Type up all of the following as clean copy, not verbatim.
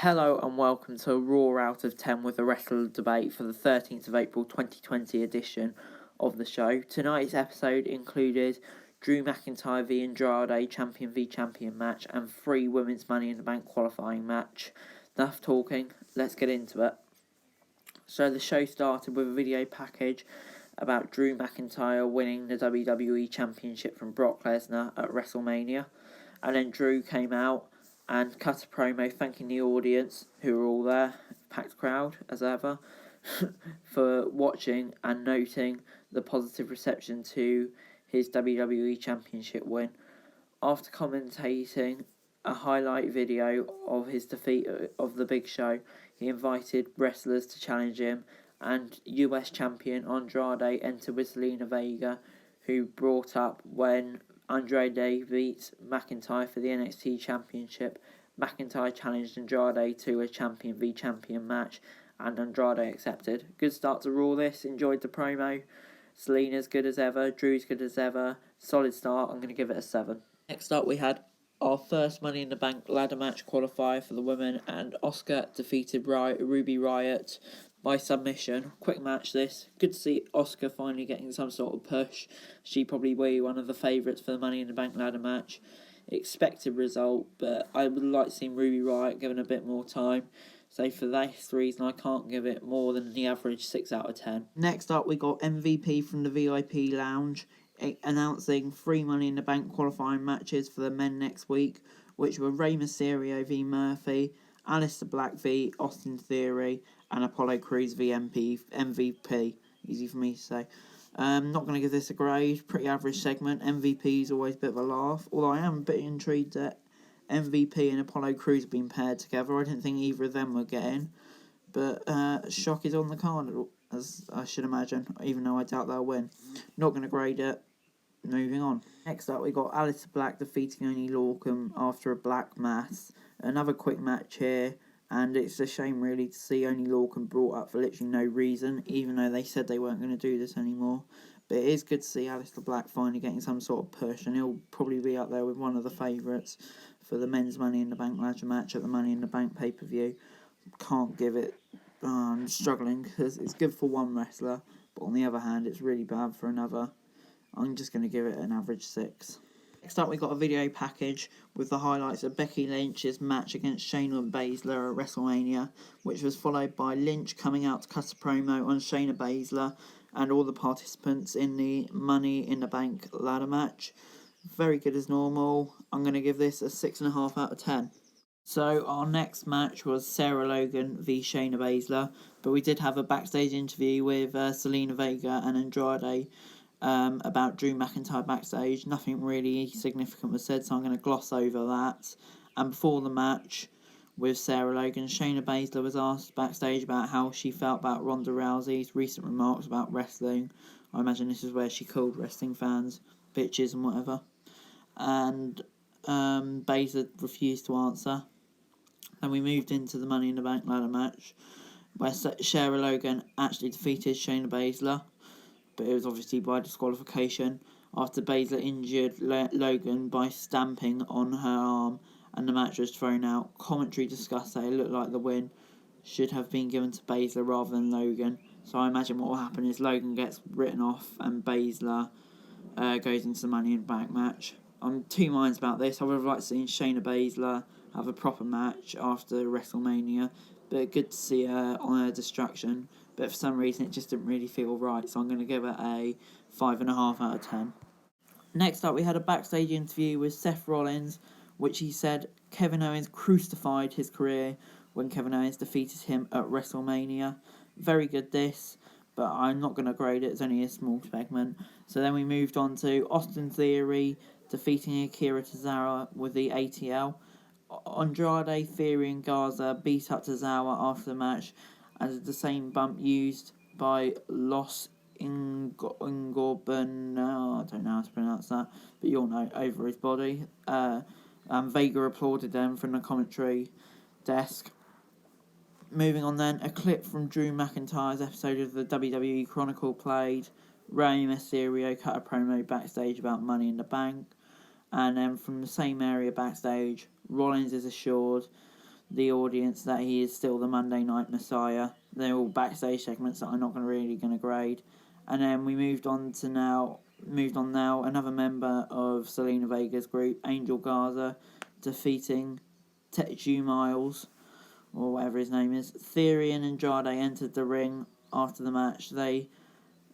Hello and welcome to a Raw out of 10 with a wrestler debate for the 13th of April 2020 edition of the show. Tonight's episode included Drew McIntyre v Andrade Champion v Champion match and 3 Women's Money in the Bank qualifying match. Enough talking, let's get into it. So the show started with a video package about Drew McIntyre winning the WWE Championship from Brock Lesnar at WrestleMania, and then Drew came out and cut a promo thanking the audience, who were all there, packed crowd as ever, for watching and noting the positive reception to his WWE Championship win. After commentating a highlight video of his defeat of the Big Show, he invited wrestlers to challenge him, and US Champion Andrade entered with Zelina Vega, who brought up when Andrade beat McIntyre for the NXT Championship. McIntyre challenged Andrade to a Champion v Champion match, and Andrade accepted. Good start to Raw this, enjoyed the promo. Zelina's good as ever, Drew's good as ever. Solid start, I'm going to give it a 7. Next up we had our first Money in the Bank ladder match qualifier for the women, and Asuka defeated Ruby Riott by submission. Quick match this. Good to see Asuka finally getting some sort of push. She probably will be one of the favourites for the Money in the Bank ladder match. Expected result, but I would like to see Ruby Riott given a bit more time. So for this reason, I can't give it more than the average 6 out of 10. Next up, we got MVP from the VIP Lounge announcing 3 Money in the Bank qualifying matches for the men next week, which were Rey Mysterio v Murphy, Aleister Black v Austin Theory, and Apollo Crews v MVP. Easy for me to say. Not going to give this a grade. Pretty average segment. MVP is always a bit of a laugh. Although I am a bit intrigued that MVP and Apollo Crews have been paired together. I didn't think either of them were getting. But shock is on the card, as I should imagine, even though I doubt they'll win. Not going to grade it. Moving on. Next up, we got Aleister Black defeating Oney Lorcan after a black mass. Another quick match here, and it's a shame really to see Oney Lorcan brought up for literally no reason, even though they said they weren't going to do this anymore. But it is good to see Aleister Black finally getting some sort of push, and he'll probably be up there with one of the favourites for the men's Money in the Bank ladder match at the Money in the Bank pay-per-view. Can't give it. I'm struggling because it's good for one wrestler, but on the other hand, it's really bad for another. I'm just going to give it an average 6. Next up, we got a video package with the highlights of Becky Lynch's match against Shayna and Baszler at WrestleMania, which was followed by Lynch coming out to cut a promo on Shayna Baszler and all the participants in the Money in the Bank ladder match. Very good as normal. I'm going to give this a 6.5 out of 10. So our next match was Sarah Logan v Shayna Baszler, but we did have a backstage interview with Zelina Vega and Andrade about Drew McIntyre backstage. Nothing really significant was said, so I'm going to gloss over that. And before the match with Sarah Logan, Shayna Baszler was asked backstage about how she felt about Ronda Rousey's recent remarks about wrestling. I imagine this is where she called wrestling fans bitches and whatever. And Baszler refused to answer. And we moved into the Money in the Bank ladder match, where Sarah Logan actually defeated Shayna Baszler, but it was obviously by disqualification after Baszler injured Logan by stamping on her arm, and the match was thrown out. Commentary discussed that it looked like the win should have been given to Baszler rather than Logan. So I imagine what will happen is Logan gets written off and Baszler goes into the Money in the Bank match. I'm two minds about this. I would have liked to see Shayna Baszler have a proper match after WrestleMania, but good to see her on her distraction. But for some reason, it just didn't really feel right, so I'm going to give it a 5.5 out of 10. Next up, we had a backstage interview with Seth Rollins, which he said Kevin Owens crucified his career when Kevin Owens defeated him at WrestleMania. Very good this, but I'm not going to grade it, it's only a small segment. So then we moved on to Austin Theory defeating Akira Tozawa with the ATL. Andrade, Theory and Garza beat up Tozawa after the match, as the same bump used by Los Ingorben, I don't know how to pronounce that, but you'll know, over his body. Vega applauded them from the commentary desk. Moving on then, a clip from Drew McIntyre's episode of the WWE Chronicle played. Rey Mysterio cut a promo backstage about Money in the Bank. And then from the same area backstage, Rollins is assured the audience that he is still the Monday Night Messiah. They're all backstage segments that I'm not really going to grade. And then we moved on now, another member of Selena Vega's group, Angel Garza, defeating Teju Miles, or whatever his name is. Theory and Andrade entered the ring after the match. They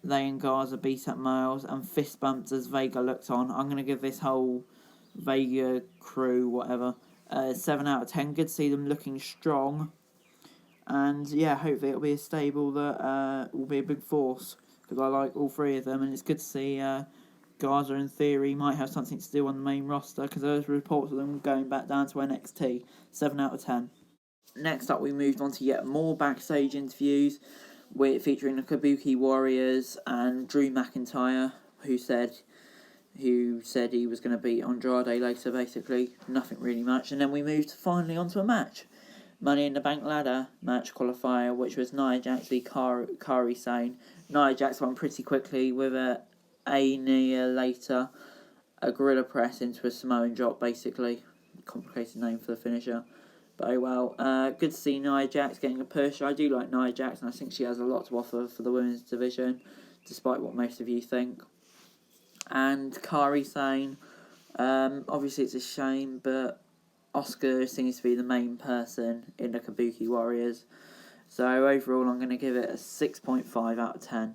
and Garza beat up Miles and fist bumped as Vega looked on. I'm going to give this whole Vega crew, 7 out of 10. Good to see them looking strong. And yeah, hopefully it'll be a stable that will be a big force, because I like all three of them, and it's good to see Garza and Theory might have something to do on the main roster, because there's reports of them going back down to NXT. 7 out of 10. Next up, we moved on to yet more backstage interviews featuring the Kabuki Warriors and Drew McIntyre, who said he was going to beat Andrade later, basically. Nothing really much. And then we moved finally onto a match. Money in the Bank ladder match qualifier, which was Nia Jax v Kairi Sane. Nia Jax won pretty quickly with a later, a gorilla press into a Samoan drop, basically. Complicated name for the finisher. But oh well. Good to see Nia Jax getting a push. I do like Nia Jax, and I think she has a lot to offer for the women's division, despite what most of you think. And Kairi Sane, obviously it's a shame, but Asuka seems to be the main person in the Kabuki Warriors. So overall, I'm going to give it a 6.5 out of 10.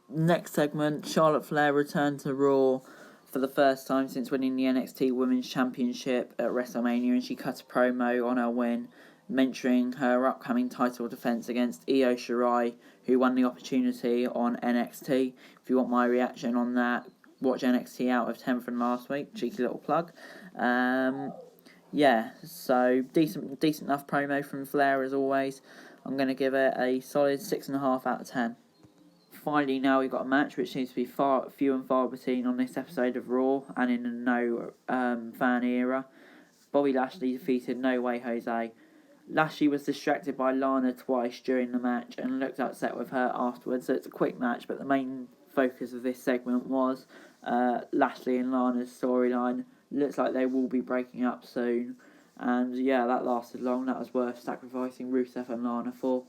Next segment, Charlotte Flair returned to Raw for the first time since winning the NXT Women's Championship at WrestleMania, and she cut a promo on her win, mentioning her upcoming title defense against Io Shirai, who won the opportunity on NXT. If you want my reaction on that, watch NXT out of 10 from last week. Cheeky little plug. Yeah, so decent enough promo from Flair as always. I'm going to give it a solid 6.5 out of 10. Finally, now we've got a match which seems to be few and far between on this episode of Raw and in a no fan era. Bobby Lashley defeated No Way Jose. Lashley was distracted by Lana twice during the match and looked upset with her afterwards. So it's a quick match, but the main focus of this segment was Lashley and Lana's storyline. Looks like they will be breaking up soon. And yeah, that lasted long. That was worth sacrificing Rusev and Lana for.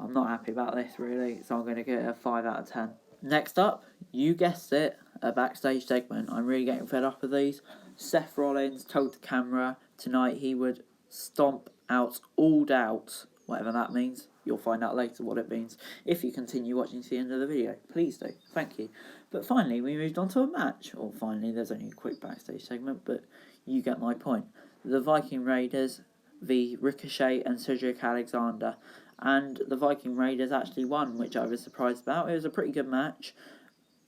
I'm not happy about this, really, so I'm going to give it a 5 out of 10. Next up, you guessed it, a backstage segment. I'm really getting fed up with these. Seth Rollins told the camera tonight he would stomp out all doubts, whatever that means. You'll find out later what it means if you continue watching to the end of the video. Please do. Thank you. But finally, we moved on to a match. Or finally, there's only a quick backstage segment, but you get my point. The Viking Raiders v Ricochet and Cedric Alexander. And the Viking Raiders actually won, which I was surprised about. It was a pretty good match.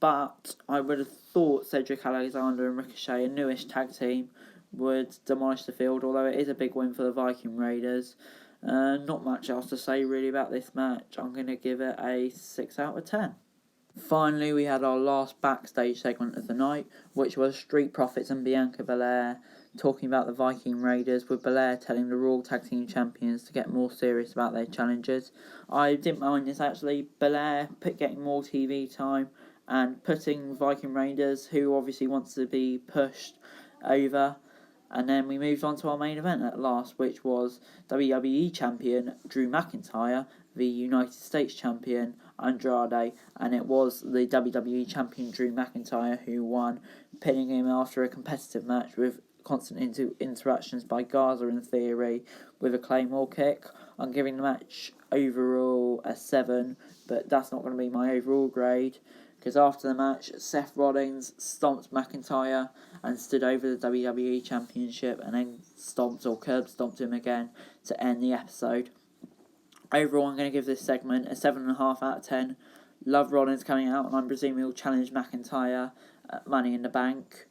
But I would have thought Cedric Alexander and Ricochet, a newish tag team, would demolish the field, although it is a big win for the Viking Raiders. Not much else to say really about this match. I'm going to give it a 6 out of 10. Finally, we had our last backstage segment of the night, which was Street Profits and Bianca Belair talking about the Viking Raiders, with Belair telling the Raw Tag Team Champions to get more serious about their challenges. I didn't mind this actually. Belair getting more TV time and putting Viking Raiders, who obviously wants to be pushed, over. And then we moved on to our main event at last, which was WWE Champion Drew McIntyre v United States Champion Andrade, and it was the WWE Champion Drew McIntyre who won, pinning him after a competitive match with constant interruptions by Garza and Theory with a Claymore kick. I'm giving the match overall a 7, but that's not going to be my overall grade, because after the match, Seth Rollins stomped McIntyre and stood over the WWE Championship and then curb stomped him again to end the episode. Overall, I'm going to give this segment a 7.5 out of 10. Love Rollins coming out, and I'm presuming he'll challenge McIntyre at Money in the Bank.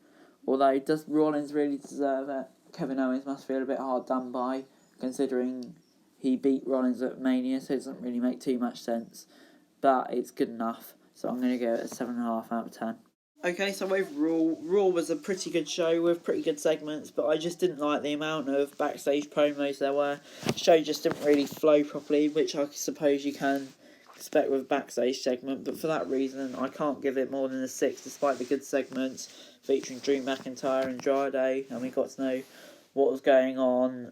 Although, does Rollins really deserve it? Kevin Owens must feel a bit hard done by, considering he beat Rollins at Mania, so it doesn't really make too much sense. But it's good enough, so I'm going to give it a 7.5 out of 10. Okay, so overall, Raw was a pretty good show with pretty good segments, but I just didn't like the amount of backstage promos there were. The show just didn't really flow properly, which I suppose you can expect with a backstage segment, but for that reason, I can't give it more than a 6, despite the good segments featuring Drew McIntyre and Andrade, and we got to know what was going on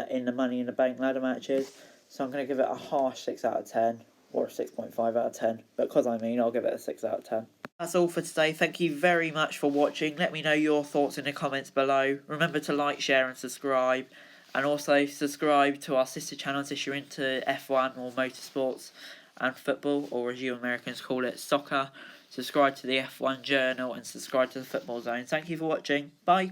in the Money in the Bank ladder matches. So I'm going to give it a harsh 6 out of 10, or a 6.5 out of 10. But because I mean, I'll give it a 6 out of 10. That's all for today. Thank you very much for watching. Let me know your thoughts in the comments below. Remember to like, share and subscribe. And also subscribe to our sister channels if you're into F1 or motorsports and football, or as you Americans call it, soccer. Subscribe to the F1 Journal and subscribe to the Football Zone. Thank you for watching. Bye.